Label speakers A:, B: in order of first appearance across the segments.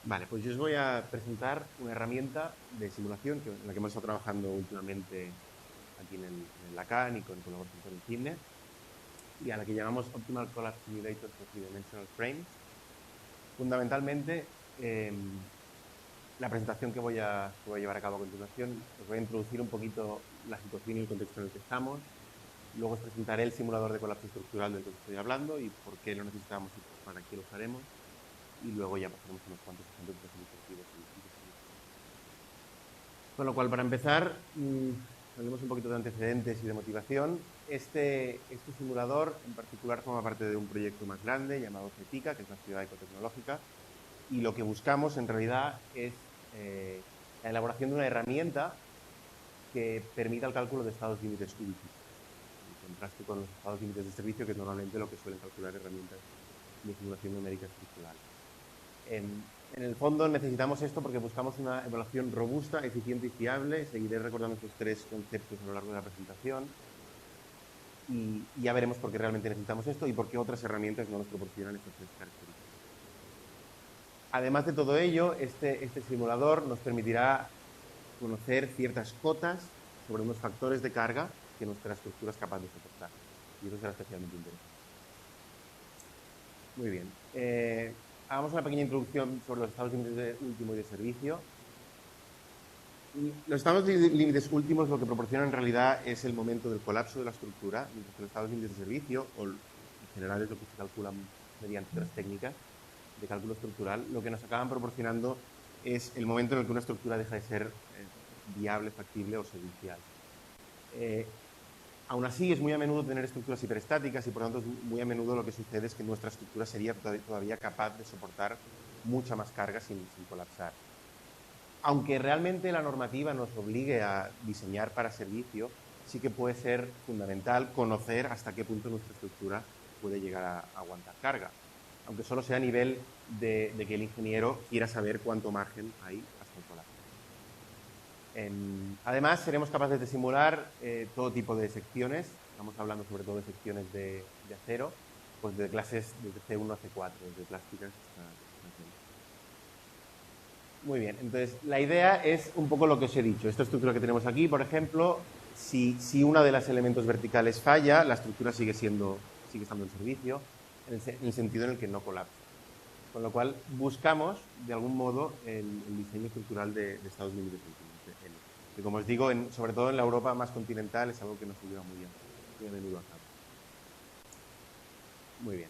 A: Vale, pues yo os voy a presentar una herramienta de simulación en la que hemos estado trabajando últimamente aquí en la CAN y con colaboración con el CIMNE, y a la que llamamos Optimal Collapse Simulator for Three-Dimensional Frames. Fundamentalmente, la presentación que voy a llevar a cabo a continuación, os voy a introducir un poquito la situación y el contexto en el que estamos. Luego os presentaré el simulador de colapso estructural del que os estoy hablando y por qué lo necesitamos y para qué lo usaremos. Y luego ya pasaremos unos cuantos ejemplos demostrativos y de solución. Con lo cual, para empezar, hablemos un poquito de antecedentes y de motivación. Este simulador, en particular, forma parte de un proyecto más grande llamado CETICA, que es la Ciudad Ecotecnológica, y lo que buscamos, en realidad, es la elaboración de una herramienta que permita el cálculo de estados límites únicos, en contraste con los estados límites de servicio, que es normalmente lo que suelen calcular herramientas de simulación numérica estructural. En el fondo necesitamos esto porque buscamos una evaluación robusta, eficiente y fiable. Seguiré recordando estos tres conceptos a lo largo de la presentación y ya veremos por qué realmente necesitamos esto y por qué otras herramientas no nos proporcionan estas tres características. Además de todo ello, este simulador nos permitirá conocer ciertas cotas sobre unos factores de carga que nuestra estructura es capaz de soportar, y eso será especialmente interesante. Muy bien. Hagamos una pequeña introducción sobre los estados límites de último y de servicio. Los estados límites últimos lo que proporcionan en realidad es el momento del colapso de la estructura, mientras que los estados límites de servicio, o en general es lo que se calcula mediante otras técnicas de cálculo estructural, lo que nos acaban proporcionando es el momento en el que una estructura deja de ser viable, factible o servicial. Aún así, es muy a menudo tener estructuras hiperestáticas y, por lo tanto, muy a menudo lo que sucede es que nuestra estructura sería todavía capaz de soportar mucha más carga sin colapsar. Aunque realmente la normativa nos obligue a diseñar para servicio, sí que puede ser fundamental conocer hasta qué punto nuestra estructura puede llegar a aguantar carga, aunque solo sea a nivel de que el ingeniero quiera saber cuánto margen hay hasta el colapso. Además, seremos capaces de simular todo tipo de secciones. Estamos hablando sobre todo de secciones de acero, pues de clases desde C1 a C4, desde plásticas hasta acero. Muy bien, entonces la idea es un poco lo que os he dicho. Esta estructura que tenemos aquí, por ejemplo, si una de las elementos verticales falla, la estructura sigue estando en servicio, en el sentido en el que no colapsa. Con lo cual, buscamos, de algún modo, el diseño estructural de estados límites últimos. Que, como os digo, sobre todo en la Europa más continental, es algo que nos ayuda muy a menudo a cabo. Muy bien.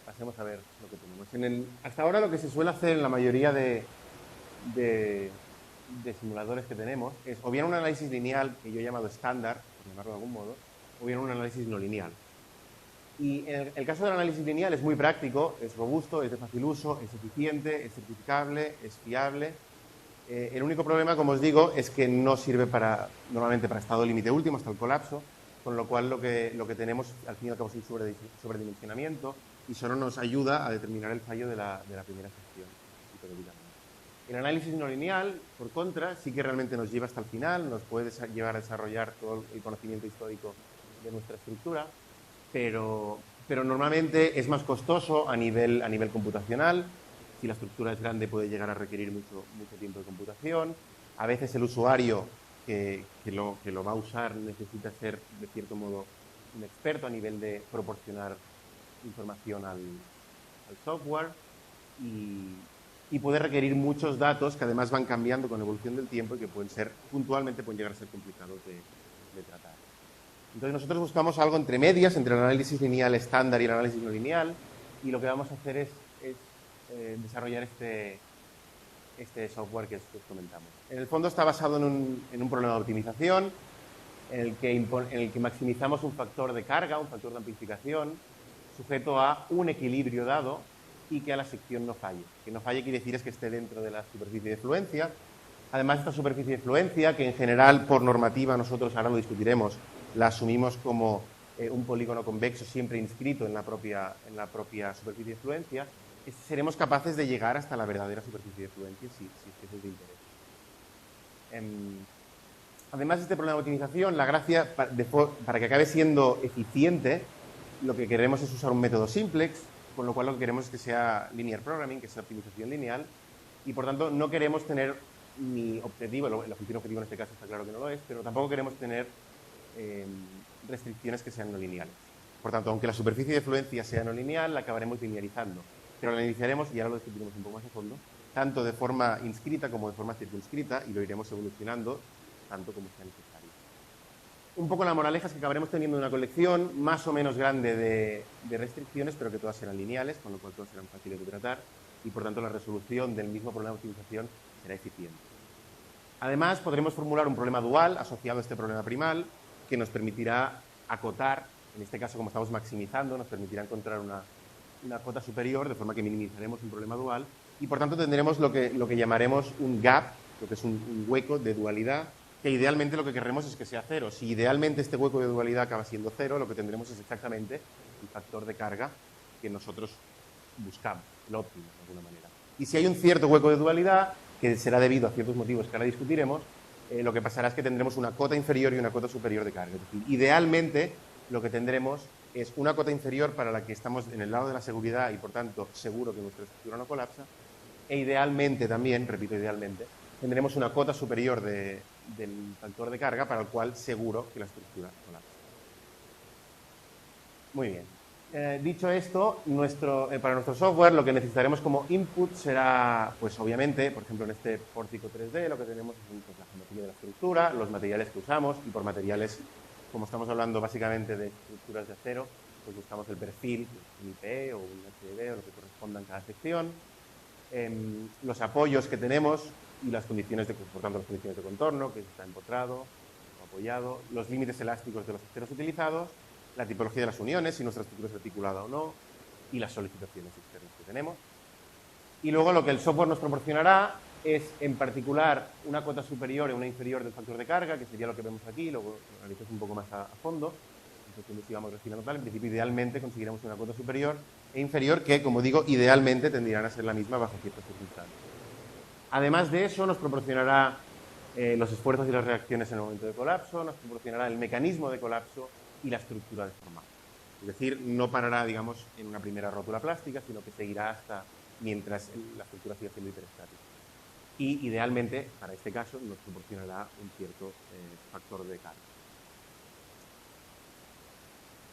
A: Pasemos a ver lo que tenemos. Hasta ahora lo que se suele hacer en la mayoría de simuladores que tenemos es o bien un análisis lineal, que yo he llamado estándar, por llamarlo de algún modo, o bien un análisis no lineal. Y en el caso del análisis lineal es muy práctico, es robusto, es de fácil uso, es eficiente, es certificable, es fiable. El único problema, como os digo, es que no sirve normalmente para estado límite último, hasta el colapso, con lo cual lo que tenemos al fin y al cabo es un sobredimensionamiento y solo nos ayuda a determinar el fallo de la primera sección. El análisis no lineal, por contra, sí que realmente nos lleva hasta el final, nos puede llevar a desarrollar todo el conocimiento histórico de nuestra estructura, pero normalmente es más costoso a nivel computacional. Si la estructura es grande puede llegar a requerir mucho tiempo de computación. A veces el usuario que lo va a usar necesita ser, de cierto modo, un experto a nivel de proporcionar información al software y puede requerir muchos datos que además van cambiando con la evolución del tiempo y que puntualmente pueden llegar a ser complicados de tratar. Entonces nosotros buscamos algo entre medias, entre el análisis lineal estándar y el análisis no lineal, y lo que vamos a hacer es desarrollar este software que os comentamos. En el fondo está basado en un problema de optimización en el que maximizamos un factor de carga, un factor de amplificación, sujeto a un equilibrio dado y que a la sección no falle. Que no falle quiere decir es que esté dentro de la superficie de fluencia. Además, esta superficie de fluencia, que en general por normativa nosotros ahora lo discutiremos, la asumimos como un polígono convexo siempre inscrito en la propia superficie de fluencia, seremos capaces de llegar hasta la verdadera superficie de fluencia si es de interés. Además de este problema de optimización, la gracia, para que acabe siendo eficiente, lo que queremos es usar un método simplex con lo cual lo que queremos es que sea linear programming, que sea optimización lineal, y por tanto no queremos tener ni objetivo, el función objetivo en este caso está claro que no lo es, pero tampoco queremos tener restricciones que sean no lineales. Por tanto, aunque la superficie de fluencia sea no lineal, la acabaremos linearizando, pero la iniciaremos, y ahora lo discutiremos un poco más a fondo, tanto de forma inscrita como de forma circunscrita, y lo iremos evolucionando tanto como sea necesario. Un poco la moraleja es que acabaremos teniendo una colección más o menos grande de restricciones, pero que todas serán lineales, con lo cual todas serán fáciles de tratar, y por tanto la resolución del mismo problema de optimización será eficiente. Además, podremos formular un problema dual asociado a este problema primal, que nos permitirá acotar, en este caso como estamos maximizando, nos permitirá encontrar una cota superior, de forma que minimizaremos un problema dual, y por tanto tendremos lo que llamaremos un gap, lo que es un hueco de dualidad, que idealmente lo que queremos es que sea cero. Si idealmente este hueco de dualidad acaba siendo cero, lo que tendremos es exactamente el factor de carga que nosotros buscamos, el óptimo, de alguna manera. Y si hay un cierto hueco de dualidad, que será debido a ciertos motivos que ahora discutiremos, lo que pasará es que tendremos una cota inferior y una cota superior de carga. Es decir, idealmente lo que tendremos es una cota inferior para la que estamos en el lado de la seguridad y, por tanto, seguro que nuestra estructura no colapsa, e idealmente también, repito, idealmente, tendremos una cota superior del factor de carga para el cual seguro que la estructura colapsa. Muy bien. Dicho esto, para nuestro software lo que necesitaremos como input será, pues obviamente, por ejemplo en este pórtico 3D lo que tenemos es pues, la geometría de la estructura, los materiales que usamos, y por materiales, como estamos hablando básicamente de estructuras de acero, pues buscamos el perfil, un IPE o un HDD o lo que corresponda en cada sección, los apoyos que tenemos y las condiciones por tanto las condiciones de contorno, que está empotrado o apoyado, los límites elásticos de los aceros utilizados, la tipología de las uniones, si nuestra estructura es articulada o no, y las solicitaciones externas que tenemos. Y luego lo que el software nos proporcionará es, en particular, una cota superior y una inferior del factor de carga, que sería lo que vemos aquí, luego lo analizamos un poco más a fondo, entonces si vamos refinando tal, en principio idealmente conseguiremos una cota superior e inferior que, como digo, idealmente tendrían a ser la misma bajo ciertas circunstancias. Además de eso, nos proporcionará los esfuerzos y las reacciones en el momento de colapso, nos proporcionará el mecanismo de colapso y la estructura deformada. Es decir, no parará, digamos, en una primera rótula plástica, sino que seguirá hasta mientras la estructura siga siendo hiperestática. Y, idealmente, para este caso, nos proporcionará un cierto factor de carga.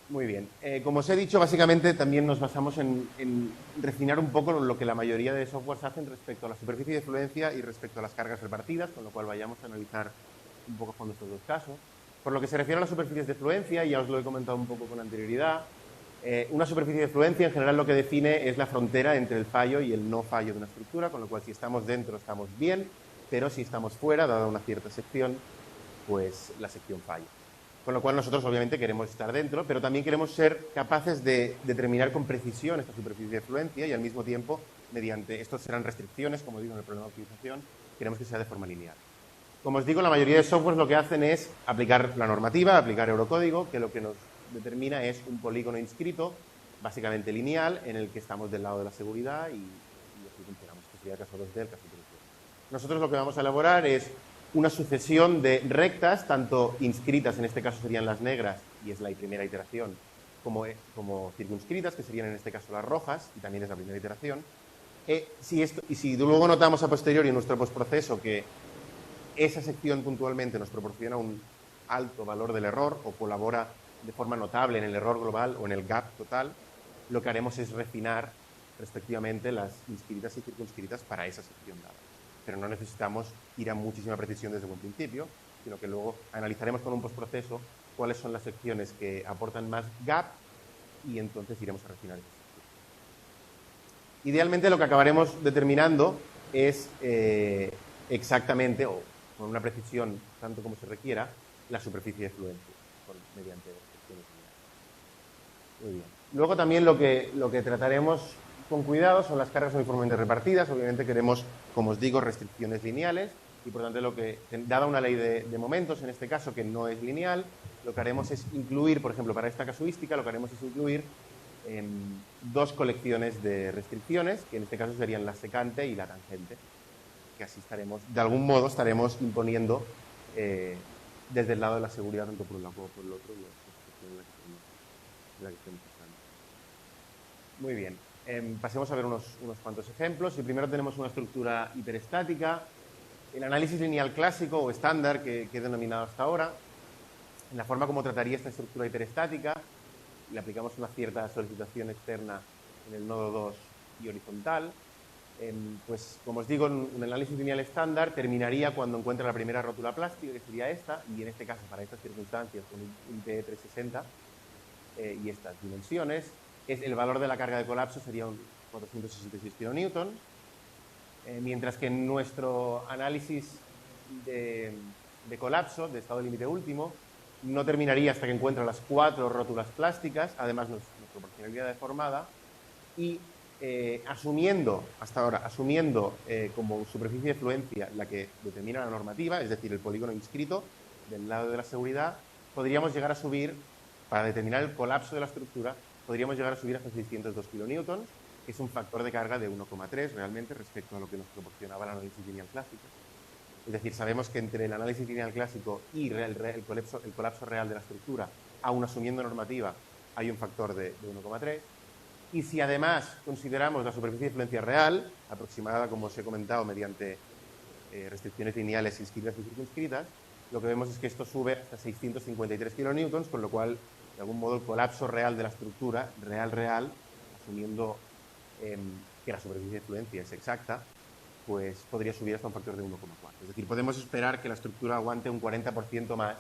A: Muy bien. Como os he dicho, básicamente también nos basamos en refinar un poco lo que la mayoría de softwares hacen respecto a la superficie de fluencia y respecto a las cargas repartidas, con lo cual vayamos a analizar un poco a fondo estos dos casos. Por lo que se refiere a las superficies de fluencia, ya os lo he comentado un poco con anterioridad, una superficie de fluencia en general lo que define es la frontera entre el fallo y el no fallo de una estructura, con lo cual si estamos dentro estamos bien, pero si estamos fuera, dada una cierta sección, pues la sección falla. Con lo cual nosotros obviamente queremos estar dentro, pero también queremos ser capaces de determinar con precisión esta superficie de fluencia y al mismo tiempo, mediante, estos serán restricciones, como digo en el problema de optimización, queremos que sea de forma lineal. Como os digo, la mayoría de softwares lo que hacen es aplicar la normativa, aplicar eurocódigo, que lo que nos determina es un polígono inscrito, básicamente lineal, en el que estamos del lado de la seguridad y así funcionamos. Este sería el caso 2D, el caso 3D. Nosotros lo que vamos a elaborar es una sucesión de rectas, tanto inscritas, en este caso serían las negras, y es la primera iteración, como circunscritas, que serían en este caso las rojas, y también es la primera iteración. Si luego notamos a posteriori en nuestro postproceso que esa sección puntualmente nos proporciona un alto valor del error o colabora de forma notable en el error global o en el gap total, lo que haremos es refinar respectivamente las inscritas y circunscritas para esa sección dada. Pero no necesitamos ir a muchísima precisión desde un principio, sino que luego analizaremos con un postproceso cuáles son las secciones que aportan más gap y entonces iremos a refinar esas secciones. Idealmente lo que acabaremos determinando es exactamente, o con una precisión tanto como se requiera, la superficie de fluencia mediante secciones lineales. Muy bien. Luego también lo que trataremos con cuidado son las cargas uniformemente repartidas. Obviamente queremos, como os digo, restricciones lineales y por tanto dada una ley de momentos, en este caso que no es lineal, lo que haremos es incluir, por ejemplo, para esta casuística, lo que haremos es incluir dos colecciones de restricciones, que en este caso serían la secante y la tangente, que así de algún modo estaremos imponiendo desde el lado de la seguridad, tanto por un lado como por el otro, la que estemos usando. Muy bien. Pasemos a ver unos cuantos ejemplos. Si primero tenemos una estructura hiperestática, el análisis lineal clásico o estándar que he denominado hasta ahora, en la forma como trataría esta estructura hiperestática, le aplicamos una cierta solicitación externa en el nodo 2 y horizontal, pues como os digo, un análisis lineal estándar terminaría cuando encuentre la primera rótula plástica, que sería esta, y en este caso, para estas circunstancias, con un IPE 360 y estas dimensiones, el valor de la carga de colapso sería un 466 kN, mientras que en nuestro análisis de colapso, de estado límite último, no terminaría hasta que encuentre las 4 rótulas plásticas, además nos proporcionaría deformada, y asumiendo como superficie de fluencia la que determina la normativa, es decir, el polígono inscrito del lado de la seguridad, podríamos llegar a subir, para determinar el colapso de la estructura, podríamos llegar a subir hasta 602 kN, que es un factor de carga de 1,3 realmente respecto a lo que nos proporcionaba el análisis lineal clásico. Es decir, sabemos que entre el análisis lineal clásico y el colapso real de la estructura, aún asumiendo normativa, hay un factor de 1,3. Y si además consideramos la superficie de influencia real, aproximada, como os he comentado, mediante restricciones lineales inscritas y circunscritas, lo que vemos es que esto sube hasta 653 kN, con lo cual, de algún modo, el colapso real de la estructura, real, asumiendo que la superficie de influencia es exacta, pues podría subir hasta un factor de 1,4. Es decir, podemos esperar que la estructura aguante un 40% más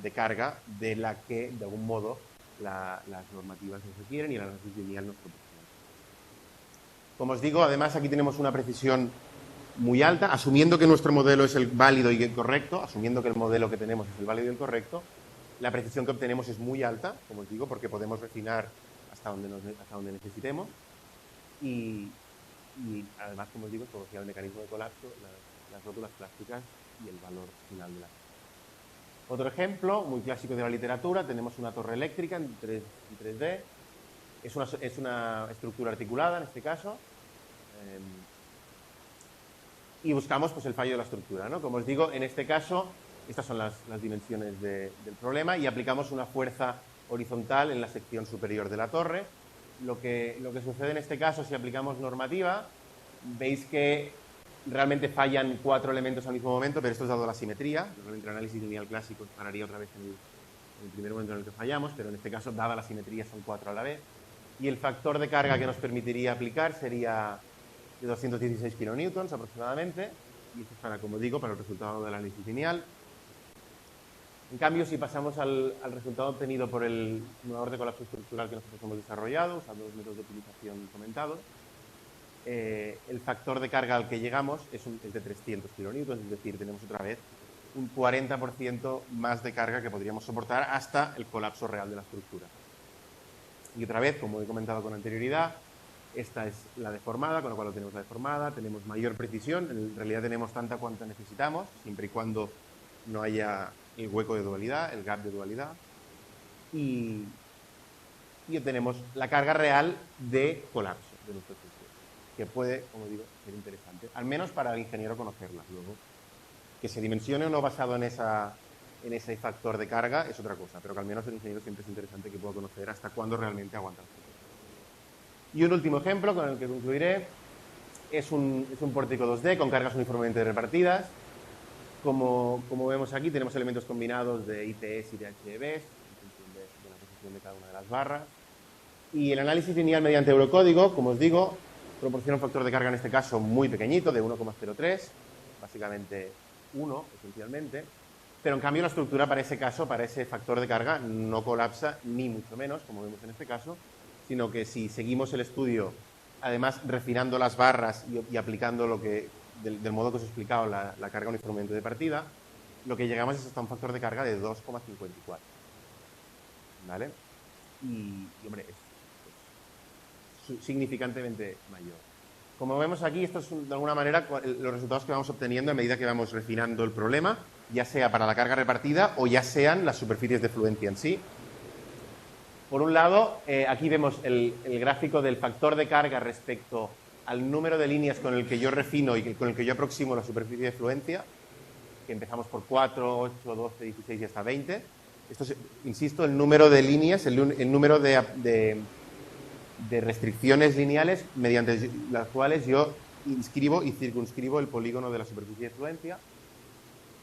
A: de carga de la que, de algún modo, las normativas nos requieren y el análisis lineal nos proporciona. Como os digo, además aquí tenemos una precisión muy alta, asumiendo que nuestro modelo es el válido y el correcto, asumiendo que el modelo que tenemos es el válido y el correcto, la precisión que obtenemos es muy alta, como os digo, porque podemos refinar hasta donde necesitemos y además, como os digo, conocía el mecanismo de colapso, las rótulas plásticas y el valor final de la carga. Otro ejemplo muy clásico de la literatura, tenemos una torre eléctrica en 3D, es una estructura articulada en este caso, y buscamos pues, el fallo de la estructura, ¿no? Como os digo, en este caso, estas son las dimensiones del problema y aplicamos una fuerza horizontal en la sección superior de la torre. Lo que sucede en este caso, si aplicamos normativa, veis que realmente fallan 4 elementos al mismo momento, pero esto es dado la simetría. Normalmente el análisis lineal clásico pararía otra vez en el primer momento en el que fallamos, pero en este caso, dada la simetría, son 4 a la vez. Y el factor de carga que nos permitiría aplicar sería de 216 kN aproximadamente, y esto es para, como digo, para el resultado del análisis lineal. En cambio, si pasamos al resultado obtenido por el simulador de colapso estructural que nosotros hemos desarrollado, usando los métodos de optimización comentados, el factor de carga al que llegamos es de 300 kN, es decir, tenemos otra vez un 40% más de carga que podríamos soportar hasta el colapso real de la estructura. Y otra vez, como he comentado con anterioridad, esta es la deformada, con lo cual tenemos la deformada, tenemos mayor precisión, en realidad tenemos tanta cuanta necesitamos, siempre y cuando no haya el hueco de dualidad, el gap de dualidad, y obtenemos la carga real de colapso de nuestro sistema, que puede, como digo, ser interesante, al menos para el ingeniero conocerla. Luego, que se dimensione o no basado en ese factor de carga es otra cosa, pero que al menos el ingeniero siempre es interesante que pueda conocer hasta cuándo realmente aguanta el sistema. Y un último ejemplo con el que concluiré es un pórtico 2D con cargas uniformemente repartidas. Como vemos aquí, tenemos elementos combinados de ITS y de HEBs, en función de la posición de cada una de las barras. Y el análisis lineal mediante eurocódigo, como os digo, proporciona un factor de carga en este caso muy pequeñito, de 1,03, básicamente 1, esencialmente. Pero en cambio la estructura para ese caso, para ese factor de carga, no colapsa ni mucho menos, como vemos en este caso, sino que si seguimos el estudio, además refinando las barras y aplicando lo que del modo que os he explicado, la carga uniformemente de partida, lo que llegamos es hasta un factor de carga de 2,54. ¿Vale? Y hombre, es significantemente mayor. Como vemos aquí, esto es de alguna manera los resultados que vamos obteniendo a medida que vamos refinando el problema, ya sea para la carga repartida o ya sean las superficies de fluencia en sí. Por un lado, aquí vemos el gráfico del factor de carga respecto al número de líneas con el que yo refino y con el que yo aproximo la superficie de fluencia, que empezamos por 4, 8, 12, 16 y hasta 20. Esto es, insisto, el número de líneas, el número de de restricciones lineales mediante las cuales yo inscribo y circunscribo el polígono de la superficie de fluencia.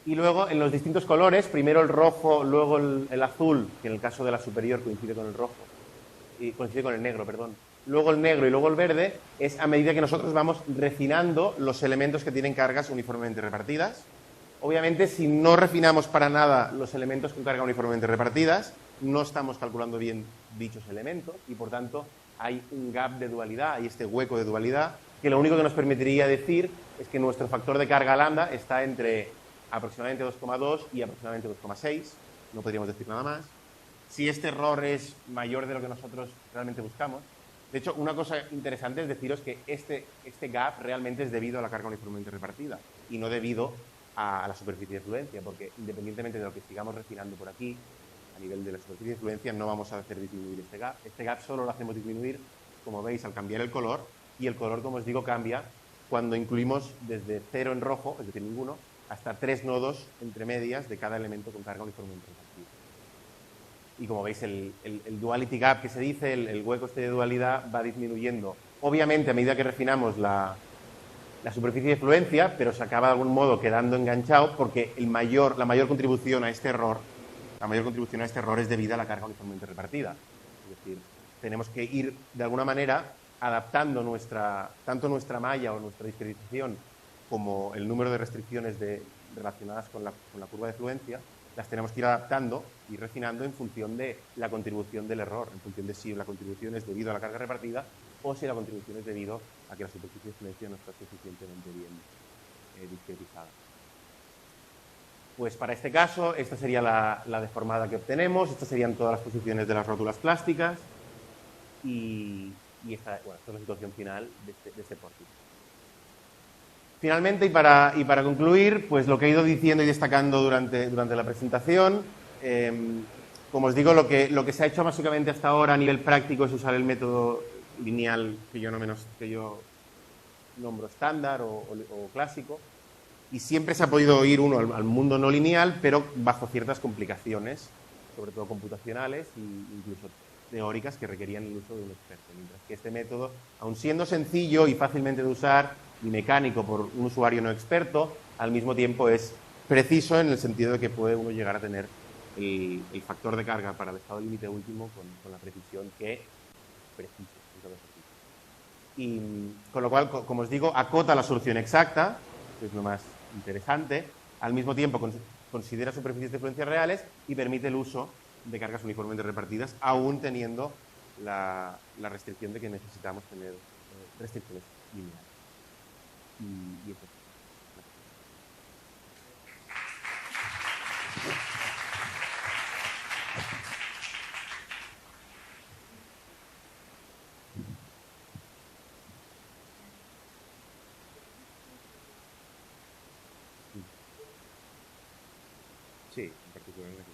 A: Y luego, en los distintos colores, primero el rojo, luego el azul, que en el caso de la superior coincide con el rojo, y coincide con el negro, perdón. Luego el negro y luego el verde, es a medida que nosotros vamos refinando los elementos que tienen cargas uniformemente repartidas. Obviamente, si no refinamos para nada los elementos con carga uniformemente repartidas, no estamos calculando bien dichos elementos y, por tanto, hay un gap de dualidad, hay este hueco de dualidad, que lo único que nos permitiría decir es que nuestro factor de carga lambda está entre aproximadamente 2,2 y aproximadamente 2,6, no podríamos decir nada más. Si este error es mayor de lo que nosotros realmente buscamos, de hecho, una cosa interesante es deciros que este gap realmente es debido a la carga uniformemente repartida y no debido a la superficie de fluencia, porque independientemente de lo que sigamos refinando por aquí, a nivel de la superficie de fluencia no vamos a hacer disminuir este gap. Este gap solo lo hacemos disminuir, como veis, al cambiar el color, y el color, como os digo, cambia cuando incluimos desde 0 en rojo, es decir, ninguno, hasta 3 nodos entre medias de cada elemento con carga uniformemente repartida. Y como veis, el duality gap que se dice, el hueco este de dualidad, va disminuyendo. Obviamente, a medida que refinamos la superficie de fluencia, pero se acaba de algún modo quedando enganchado porque la mayor contribución a este error, es debida a la carga uniformemente repartida. Es decir, tenemos que ir de alguna manera adaptando tanto nuestra malla o nuestra discretización como el número de restricciones relacionadas con la curva de fluencia, las tenemos que ir adaptando y refinando en función de la contribución del error, en función de si la contribución es debido a la carga repartida o si la contribución es debido a que la superficie de fluencia no está suficientemente bien discretizada. Pues para este caso, esta sería la deformada que obtenemos, estas serían todas las posiciones de las rótulas plásticas y esta es la situación final de este pórtico. Finalmente, y para concluir, pues lo que he ido diciendo y destacando durante la presentación, como os digo, lo que se ha hecho básicamente hasta ahora a nivel práctico es usar el método lineal que yo nombro estándar o clásico, y siempre se ha podido ir uno al mundo no lineal, pero bajo ciertas complicaciones, sobre todo computacionales e incluso teóricas que requerían el uso de un experto. Mientras que este método, aun siendo sencillo y fácilmente de usar y mecánico por un usuario no experto, al mismo tiempo es preciso en el sentido de que puede uno llegar a tener el factor de carga para el estado límite último con la precisión que precisa. Y con lo cual, como os digo, acota la solución exacta, que es lo más interesante, al mismo tiempo considera superficies de fluencia reales y permite el uso de cargas uniformemente repartidas, aún teniendo la restricción de que necesitamos tener restricciones lineales. Y eso. Sí, en particular en la que...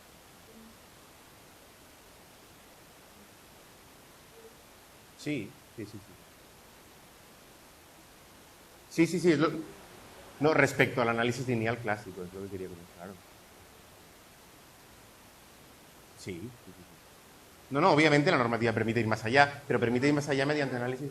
A: Sí. Sí. No, respecto al análisis lineal clásico, es lo que quería comentar. Sí. No, obviamente la normativa permite ir más allá, pero permite ir más allá mediante análisis